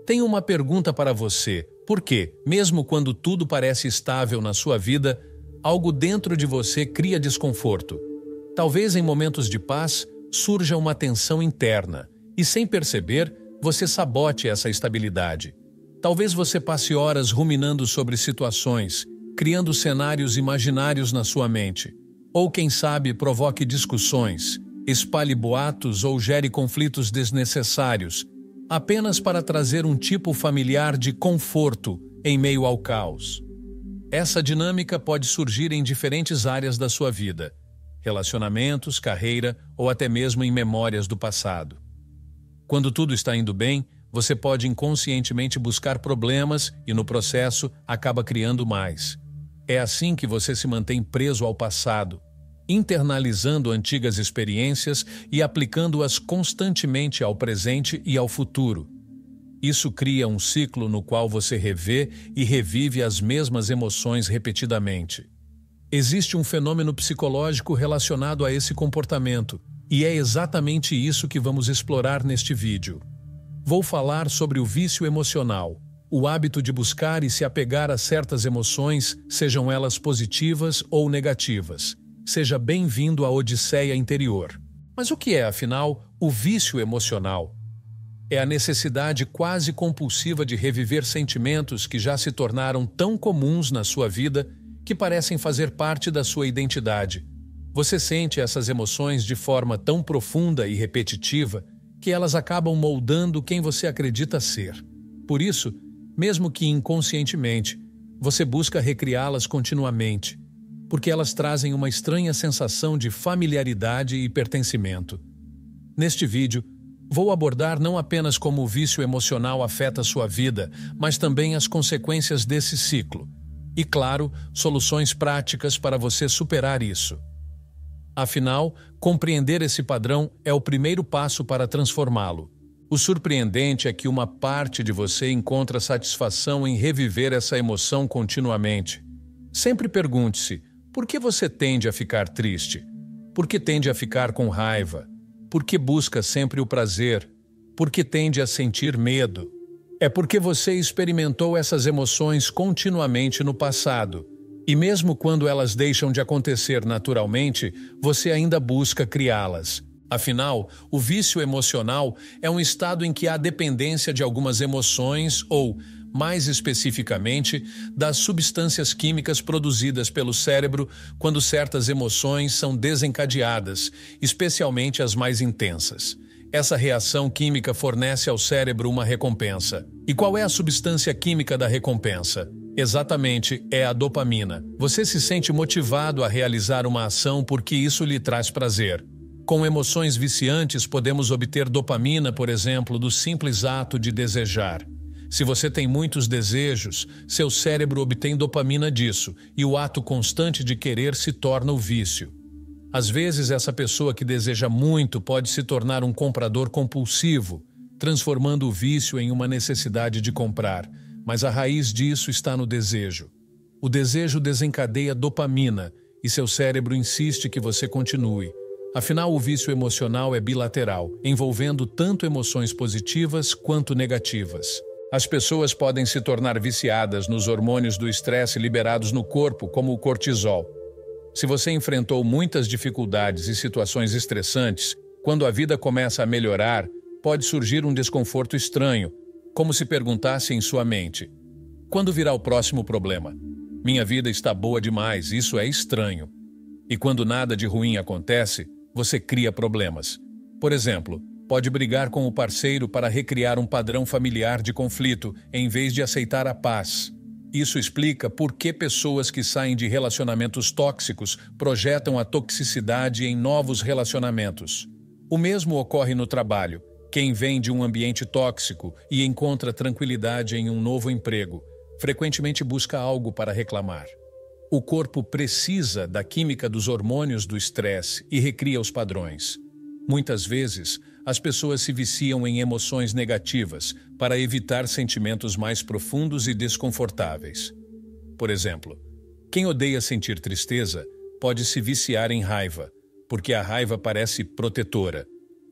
Tenho uma pergunta para você. Por quê? Mesmo quando tudo parece estável na sua vida, algo dentro de você cria desconforto. Talvez em momentos de paz surja uma tensão interna e, sem perceber, você sabote essa estabilidade. Talvez você passe horas ruminando sobre situações, criando cenários imaginários na sua mente. Ou, quem sabe, provoque discussões, espalhe boatos ou gere conflitos desnecessários, apenas para trazer um tipo familiar de conforto em meio ao caos. Essa dinâmica pode surgir em diferentes áreas da sua vida: relacionamentos, carreira ou até mesmo em memórias do passado. Quando tudo está indo bem, você pode inconscientemente buscar problemas e, no processo, acaba criando mais. É assim que você se mantém preso ao passado, internalizando antigas experiências e aplicando-as constantemente ao presente e ao futuro. Isso cria um ciclo no qual você revê e revive as mesmas emoções repetidamente. Existe um fenômeno psicológico relacionado a esse comportamento, e é exatamente isso que vamos explorar neste vídeo. Vou falar sobre o vício emocional, o hábito de buscar e se apegar a certas emoções, sejam elas positivas ou negativas. Seja bem-vindo à Odisseia Interior. Mas o que é, afinal, o vício emocional? É a necessidade quase compulsiva de reviver sentimentos que já se tornaram tão comuns na sua vida que parecem fazer parte da sua identidade. Você sente essas emoções de forma tão profunda e repetitiva que elas acabam moldando quem você acredita ser. Por isso, mesmo que inconscientemente, você busca recriá-las continuamente, porque elas trazem uma estranha sensação de familiaridade e pertencimento. Neste vídeo, vou abordar não apenas como o vício emocional afeta sua vida, mas também as consequências desse ciclo. E, claro, soluções práticas para você superar isso. Afinal, compreender esse padrão é o primeiro passo para transformá-lo. O surpreendente é que uma parte de você encontra satisfação em reviver essa emoção continuamente. Sempre pergunte-se: por que você tende a ficar triste? Por que tende a ficar com raiva? Por que busca sempre o prazer? Por que tende a sentir medo? É porque você experimentou essas emoções continuamente no passado. E mesmo quando elas deixam de acontecer naturalmente, você ainda busca criá-las. Afinal, o vício emocional é um estado em que há dependência de algumas emoções ou, mais especificamente, das substâncias químicas produzidas pelo cérebro quando certas emoções são desencadeadas, especialmente as mais intensas. Essa reação química fornece ao cérebro uma recompensa. E qual é a substância química da recompensa? Exatamente, é a dopamina. Você se sente motivado a realizar uma ação porque isso lhe traz prazer. Com emoções viciantes, podemos obter dopamina, por exemplo, do simples ato de desejar. Se você tem muitos desejos, seu cérebro obtém dopamina disso, e o ato constante de querer se torna o vício. Às vezes, essa pessoa que deseja muito pode se tornar um comprador compulsivo, transformando o vício em uma necessidade de comprar, mas a raiz disso está no desejo. O desejo desencadeia dopamina, e seu cérebro insiste que você continue. Afinal, o vício emocional é bilateral, envolvendo tanto emoções positivas quanto negativas. As pessoas podem se tornar viciadas nos hormônios do estresse liberados no corpo, como o cortisol. Se você enfrentou muitas dificuldades e situações estressantes, quando a vida começa a melhorar, pode surgir um desconforto estranho, como se perguntasse em sua mente: quando virá o próximo problema? Minha vida está boa demais, isso é estranho. E quando nada de ruim acontece, você cria problemas. Por exemplo, pode brigar com o parceiro para recriar um padrão familiar de conflito, em vez de aceitar a paz. Isso explica por que pessoas que saem de relacionamentos tóxicos projetam a toxicidade em novos relacionamentos. O mesmo ocorre no trabalho. Quem vem de um ambiente tóxico e encontra tranquilidade em um novo emprego, frequentemente busca algo para reclamar. O corpo precisa da química dos hormônios do estresse e recria os padrões. Muitas vezes, as pessoas se viciam em emoções negativas para evitar sentimentos mais profundos e desconfortáveis. Por exemplo, quem odeia sentir tristeza pode se viciar em raiva, porque a raiva parece protetora,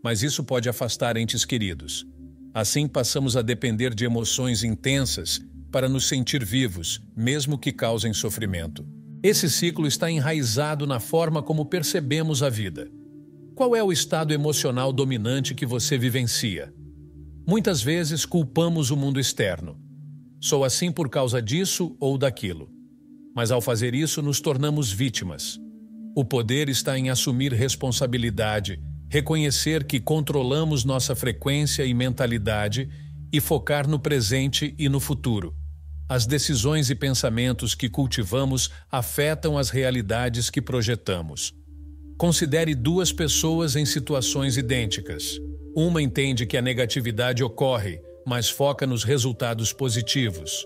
mas isso pode afastar entes queridos. Assim, passamos a depender de emoções intensas para nos sentir vivos, mesmo que causem sofrimento. Esse ciclo está enraizado na forma como percebemos a vida. Qual é o estado emocional dominante que você vivencia? Muitas vezes culpamos o mundo externo. Sou assim por causa disso ou daquilo. Mas ao fazer isso, nos tornamos vítimas. O poder está em assumir responsabilidade, reconhecer que controlamos nossa frequência e mentalidade e focar no presente e no futuro. As decisões e pensamentos que cultivamos afetam as realidades que projetamos. Considere duas pessoas em situações idênticas. Uma entende que a negatividade ocorre, mas foca nos resultados positivos.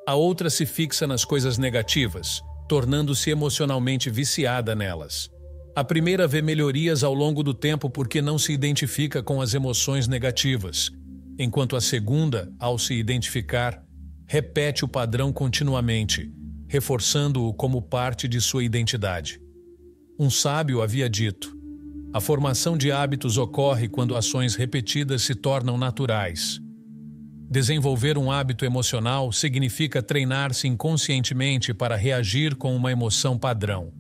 A outra se fixa nas coisas negativas, tornando-se emocionalmente viciada nelas. A primeira vê melhorias ao longo do tempo porque não se identifica com as emoções negativas, enquanto a segunda, ao se identificar, repete o padrão continuamente, reforçando-o como parte de sua identidade. Um sábio havia dito: a formação de hábitos ocorre quando ações repetidas se tornam naturais. Desenvolver um hábito emocional significa treinar-se inconscientemente para reagir com uma emoção padrão.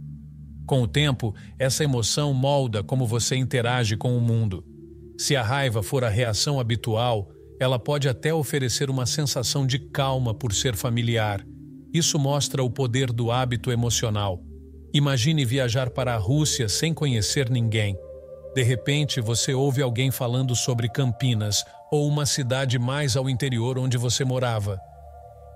Com o tempo, essa emoção molda como você interage com o mundo. Se a raiva for a reação habitual, ela pode até oferecer uma sensação de calma por ser familiar. Isso mostra o poder do hábito emocional. Imagine viajar para a Rússia sem conhecer ninguém. De repente, você ouve alguém falando sobre Campinas ou uma cidade mais ao interior onde você morava.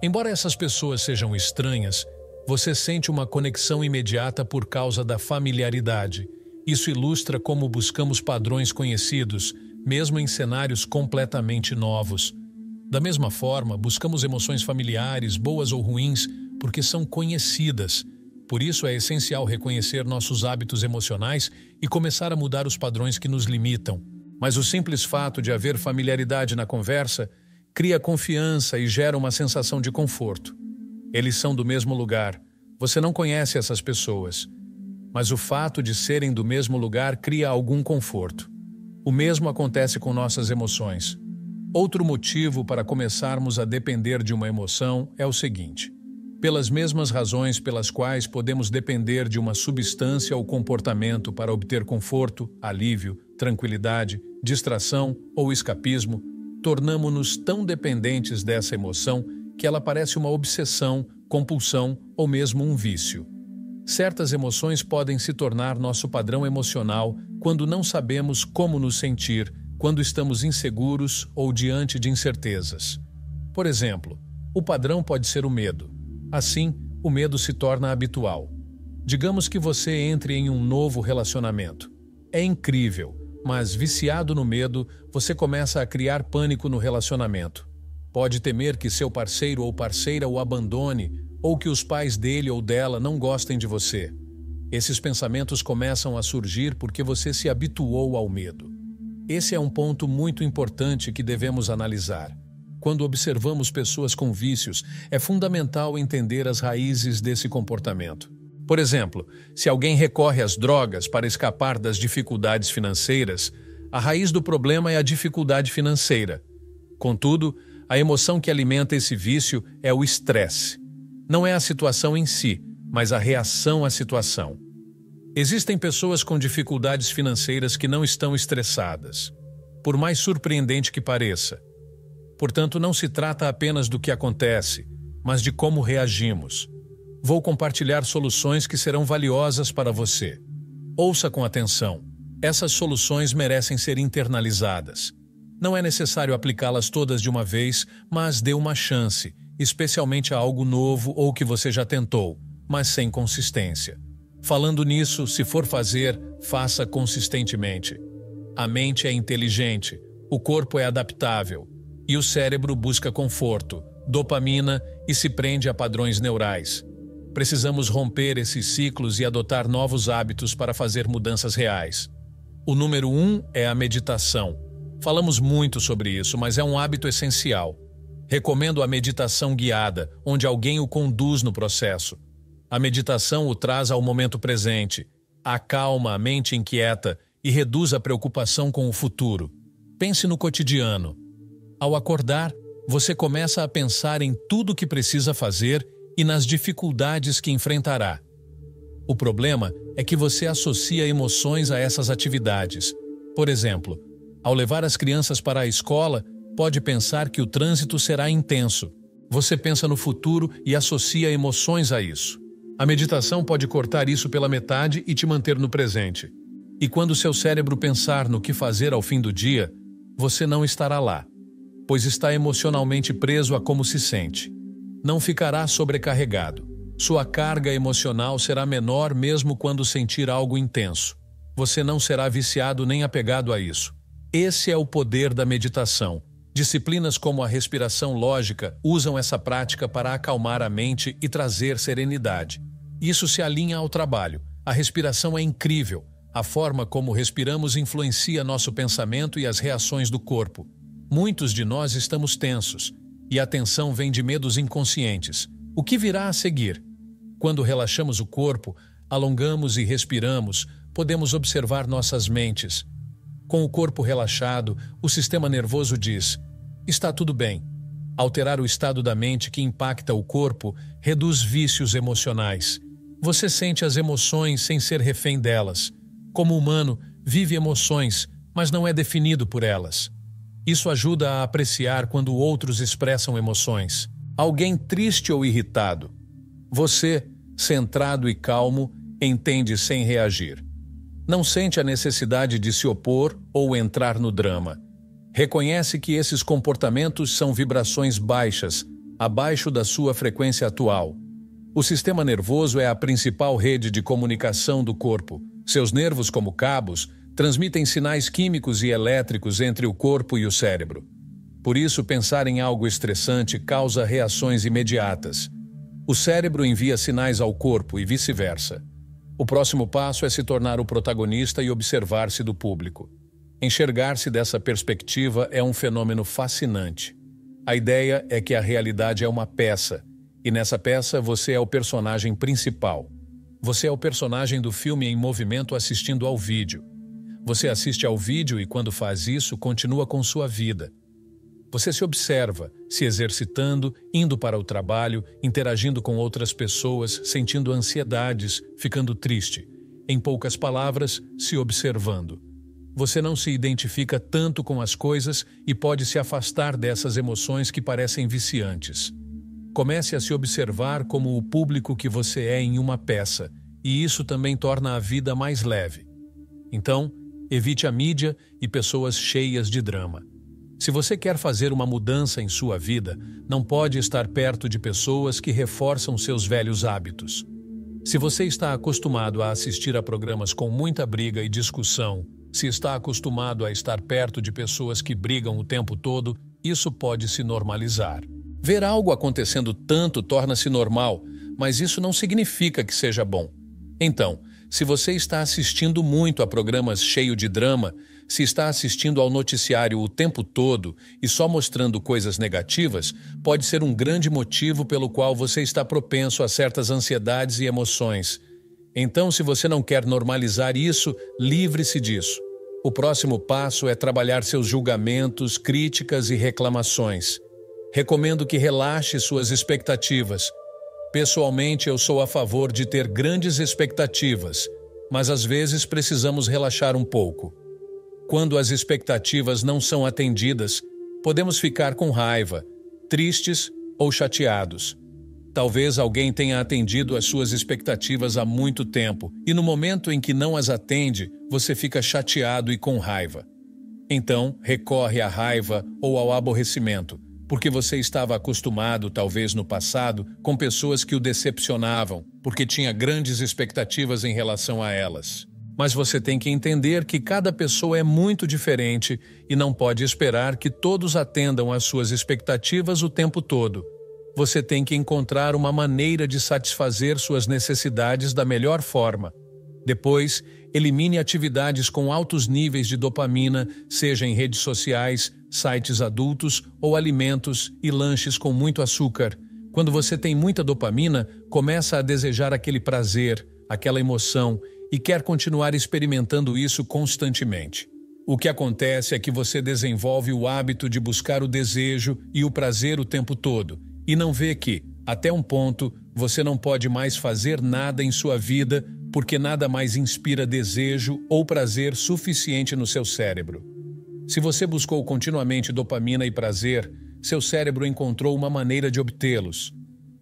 Embora essas pessoas sejam estranhas, você sente uma conexão imediata por causa da familiaridade. Isso ilustra como buscamos padrões conhecidos, mesmo em cenários completamente novos. Da mesma forma, buscamos emoções familiares, boas ou ruins, porque são conhecidas. Por isso é essencial reconhecer nossos hábitos emocionais e começar a mudar os padrões que nos limitam. Mas o simples fato de haver familiaridade na conversa cria confiança e gera uma sensação de conforto. Eles são do mesmo lugar. Você não conhece essas pessoas, mas o fato de serem do mesmo lugar cria algum conforto. O mesmo acontece com nossas emoções. Outro motivo para começarmos a depender de uma emoção é o seguinte: pelas mesmas razões pelas quais podemos depender de uma substância ou comportamento para obter conforto, alívio, tranquilidade, distração ou escapismo, tornamo-nos tão dependentes dessa emoção que ela parece uma obsessão, compulsão ou mesmo um vício. Certas emoções podem se tornar nosso padrão emocional quando não sabemos como nos sentir, quando estamos inseguros ou diante de incertezas. Por exemplo, o padrão pode ser o medo. Assim, o medo se torna habitual. Digamos que você entre em um novo relacionamento. É incrível, mas viciado no medo, você começa a criar pânico no relacionamento. Pode temer que seu parceiro ou parceira o abandone ou que os pais dele ou dela não gostem de você. Esses pensamentos começam a surgir porque você se habituou ao medo. Esse é um ponto muito importante que devemos analisar. Quando observamos pessoas com vícios, é fundamental entender as raízes desse comportamento. Por exemplo, se alguém recorre às drogas para escapar das dificuldades financeiras, a raiz do problema é a dificuldade financeira. Contudo, a emoção que alimenta esse vício é o estresse. Não é a situação em si, mas a reação à situação. Existem pessoas com dificuldades financeiras que não estão estressadas, por mais surpreendente que pareça. Portanto, não se trata apenas do que acontece, mas de como reagimos. Vou compartilhar soluções que serão valiosas para você. Ouça com atenção. Essas soluções merecem ser internalizadas. Não é necessário aplicá-las todas de uma vez, mas dê uma chance, especialmente a algo novo ou que você já tentou, mas sem consistência. Falando nisso, se for fazer, faça consistentemente. A mente é inteligente, o corpo é adaptável, e o cérebro busca conforto, dopamina e se prende a padrões neurais. Precisamos romper esses ciclos e adotar novos hábitos para fazer mudanças reais. O número 1 é a meditação. Falamos muito sobre isso, mas é um hábito essencial. Recomendo a meditação guiada, onde alguém o conduz no processo. A meditação o traz ao momento presente, acalma a mente inquieta e reduz a preocupação com o futuro. Pense no cotidiano. Ao acordar, você começa a pensar em tudo o que precisa fazer e nas dificuldades que enfrentará. O problema é que você associa emoções a essas atividades. Por exemplo, ao levar as crianças para a escola, pode pensar que o trânsito será intenso. Você pensa no futuro e associa emoções a isso. A meditação pode cortar isso pela metade e te manter no presente. E quando seu cérebro pensar no que fazer ao fim do dia, você não estará lá, pois está emocionalmente preso a como se sente. Não ficará sobrecarregado. Sua carga emocional será menor mesmo quando sentir algo intenso. Você não será viciado nem apegado a isso. Esse é o poder da meditação. Disciplinas como a respiração lógica usam essa prática para acalmar a mente e trazer serenidade. Isso se alinha ao trabalho. A respiração é incrível. A forma como respiramos influencia nosso pensamento e as reações do corpo. Muitos de nós estamos tensos, e a tensão vem de medos inconscientes. O que virá a seguir? Quando relaxamos o corpo, alongamos e respiramos, podemos observar nossas mentes. Com o corpo relaxado, o sistema nervoso diz: está tudo bem. Alterar o estado da mente que impacta o corpo reduz vícios emocionais. Você sente as emoções sem ser refém delas. Como humano, vive emoções, mas não é definido por elas. Isso ajuda a apreciar quando outros expressam emoções. Alguém triste ou irritado. Você, centrado e calmo, entende sem reagir. Não sente a necessidade de se opor ou entrar no drama. Reconhece que esses comportamentos são vibrações baixas, abaixo da sua frequência atual. O sistema nervoso é a principal rede de comunicação do corpo. Seus nervos, como cabos, transmitem sinais químicos e elétricos entre o corpo e o cérebro. Por isso, pensar em algo estressante causa reações imediatas. O cérebro envia sinais ao corpo e vice-versa. O próximo passo é se tornar o protagonista e observar-se do público. Enxergar-se dessa perspectiva é um fenômeno fascinante. A ideia é que a realidade é uma peça, e nessa peça você é o personagem principal. Você é o personagem do filme em movimento assistindo ao vídeo. Você assiste ao vídeo e, quando faz isso, continua com sua vida. Você se observa, se exercitando, indo para o trabalho, interagindo com outras pessoas, sentindo ansiedades, ficando triste. Em poucas palavras, se observando. Você não se identifica tanto com as coisas e pode se afastar dessas emoções que parecem viciantes. Comece a se observar como o público que você é em uma peça, e isso também torna a vida mais leve. Então, evite a mídia e pessoas cheias de drama. Se você quer fazer uma mudança em sua vida, não pode estar perto de pessoas que reforçam seus velhos hábitos. Se você está acostumado a assistir a programas com muita briga e discussão, se está acostumado a estar perto de pessoas que brigam o tempo todo, isso pode se normalizar. Ver algo acontecendo tanto torna-se normal, mas isso não significa que seja bom. Então, se você está assistindo muito a programas cheios de drama, se está assistindo ao noticiário o tempo todo e só mostrando coisas negativas, pode ser um grande motivo pelo qual você está propenso a certas ansiedades e emoções. Então, se você não quer normalizar isso, livre-se disso. O próximo passo é trabalhar seus julgamentos, críticas e reclamações. Recomendo que relaxe suas expectativas. Pessoalmente, eu sou a favor de ter grandes expectativas, mas às vezes precisamos relaxar um pouco. Quando as expectativas não são atendidas, podemos ficar com raiva, tristes ou chateados. Talvez alguém tenha atendido às suas expectativas há muito tempo, e no momento em que não as atende, você fica chateado e com raiva. Então, recorre à raiva ou ao aborrecimento, porque você estava acostumado, talvez no passado, com pessoas que o decepcionavam, porque tinha grandes expectativas em relação a elas. Mas você tem que entender que cada pessoa é muito diferente e não pode esperar que todos atendam às suas expectativas o tempo todo. Você tem que encontrar uma maneira de satisfazer suas necessidades da melhor forma. Depois, elimine atividades com altos níveis de dopamina, seja em redes sociais, sites adultos ou alimentos e lanches com muito açúcar. Quando você tem muita dopamina, começa a desejar aquele prazer, aquela emoção, e quer continuar experimentando isso constantemente. O que acontece é que você desenvolve o hábito de buscar o desejo e o prazer o tempo todo, e não vê que, até um ponto, você não pode mais fazer nada em sua vida porque nada mais inspira desejo ou prazer suficiente no seu cérebro. Se você buscou continuamente dopamina e prazer, seu cérebro encontrou uma maneira de obtê-los.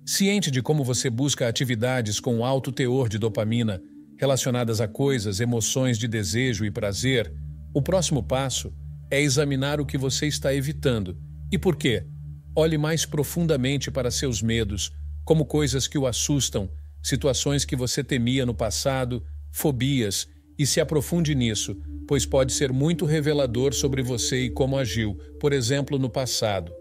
Ciente de como você busca atividades com alto teor de dopamina, relacionadas a coisas, emoções de desejo e prazer, o próximo passo é examinar o que você está evitando. E por quê? Olhe mais profundamente para seus medos, como coisas que o assustam, situações que você temia no passado, fobias, e se aprofunde nisso, pois pode ser muito revelador sobre você e como agiu, por exemplo, no passado.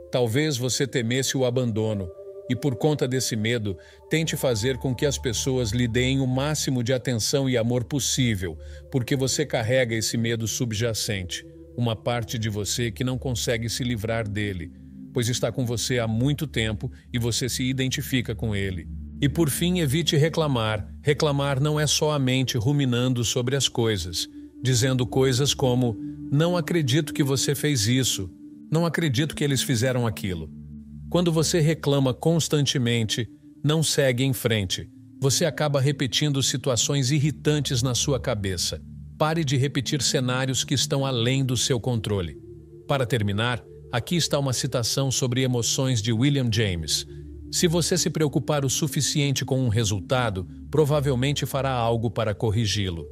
Talvez você temesse o abandono, e por conta desse medo, tente fazer com que as pessoas lhe deem o máximo de atenção e amor possível, porque você carrega esse medo subjacente, uma parte de você que não consegue se livrar dele, pois está com você há muito tempo e você se identifica com ele. E por fim, evite reclamar. Reclamar não é só a mente ruminando sobre as coisas, dizendo coisas como: não acredito que você fez isso, não acredito que eles fizeram aquilo. Quando você reclama constantemente, não segue em frente. Você acaba repetindo situações irritantes na sua cabeça. Pare de repetir cenários que estão além do seu controle. Para terminar, aqui está uma citação sobre emoções de William James. Se você se preocupar o suficiente com um resultado, provavelmente fará algo para corrigi-lo.